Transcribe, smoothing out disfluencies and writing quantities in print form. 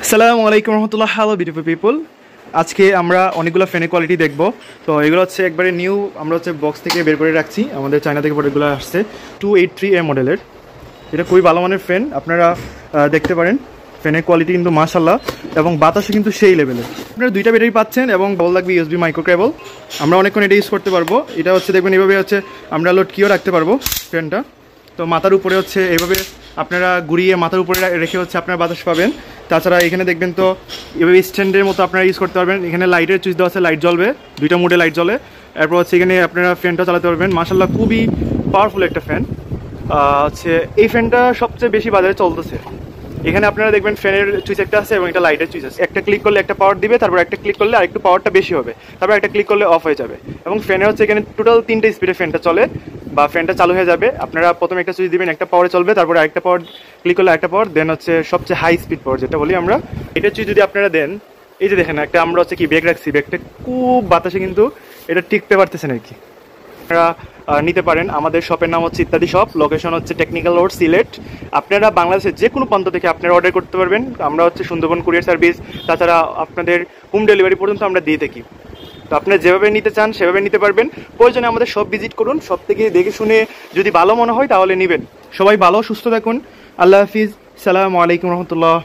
আসসালামু আলাইকুম রহমতুল্লাহ। Hello beautiful people, আজকে আমরা অনেকগুলো ফ্যানের কোয়ালিটি দেখব। তো এগুলো হচ্ছে একবারে নিউ, আমরা হচ্ছে বক্স থেকে বের করে রাখছি, আমাদের চায়না থেকে প্রোডাক্টগুলো আসছে 283A মডেলের। এটা খুবই ভালো মানের ফ্যান, আপনারা দেখতে পারেন। ফ্যানের কোয়ালিটি কিন্তু মাশাআল্লাহ, এবং বাতাসও কিন্তু সেই লেভেলের। আপনারা দুইটা ব্যাটারি পাচ্ছেন এবং বল লাগবে ইউএসবি মাইক্রো কেবল। আমরা অনেকক্ষণ এটা ইউজ করতে পারবো। এটা হচ্ছে দেখবেন এভাবে হচ্ছে আমরা লোড কিও রাখতে পারবো ফ্যানটা। তো মাথার উপরে হচ্ছে এভাবে আপনারা ঘুরিয়ে মাথার উপরে রেখে হচ্ছে আপনারা বাতাস পাবেন। তাছাড়া এখানে দেখবেন তো এভাবে স্ট্যান্ডের মতো আপনারা ইউজ করতে পারবেন। এখানে লাইটের সুইচ দেওয়া আছে, লাইট জ্বলবে, দুইটা মোডে লাইট জ্বলে। এরপর হচ্ছে এখানে আপনারা ফ্যানটা চালাতে পারবেন। মাশাআল্লাহ খুবই পাওয়ারফুল একটা ফ্যান। হচ্ছে এই ফ্যানটা সবচেয়ে বেশি বাজারে চলতেছে। এখানে আপনারা দেখবেন ফ্যানের সুইচ একটা আছে এবং একটা লাইটের সুইচ আছে। একটা ক্লিক করলে একটা পাওয়ার দিবে, তারপর একটা ক্লিক করলে আরেকটু পাওয়ারটা বেশি হবে, তারপর একটা ক্লিক করলে অফ হয়ে যাবে। এবং ফ্যানের হচ্ছে এখানে টোটাল 3টে স্পিডে ফ্যানটা চলে বা ফ্যানটা চালু হয়ে যাবে। আপনারা প্রথমে একটা সুইচ দিবেন, একটা পাওয়ারে চলবে, তারপরে আরেকটা পাওয়ার ক্লিক করলে একটা পাওয়ার, দেন হচ্ছে সবচেয়ে হাই স্পিড পাওয়ার যেটা বলি আমরা। এটা সুইচ যদি আপনারা দেন, এই যে দেখেন একটা আমরা হচ্ছে কি ব্যাগ রাখছি, ব্যাগটা খুব বাতাসে কিন্তু এটা টিকতে পারতেছেন আর কি। আপনারা নিতে পারেন। আমাদের শপের নাম হচ্ছে ইত্যাদি শপ, লোকেশন হচ্ছে টেকনিক্যাল রোড, সিলেট। আপনারা বাংলাদেশের যে কোনো প্রান্ত থেকে আপনারা অর্ডার করতে পারবেন। আমরা হচ্ছে সুন্দরবন কুরিয়ার সার্ভিস, তাছাড়া আপনাদের হোম ডেলিভারি পর্যন্ত আমরা দিয়ে থাকি। তো আপনারা যেভাবে নিতে চান সেভাবে নিতে পারবেন। প্রয়োজনে আমাদের শপ ভিজিট করুন, সব থেকে দেখে শুনে যদি ভালো মনে হয় তাহলে নেবেন। সবাই ভালো সুস্থ থাকুন। আল্লাহ হাফিজ, সালামু আলাইকুম রহমতুল্লাহ।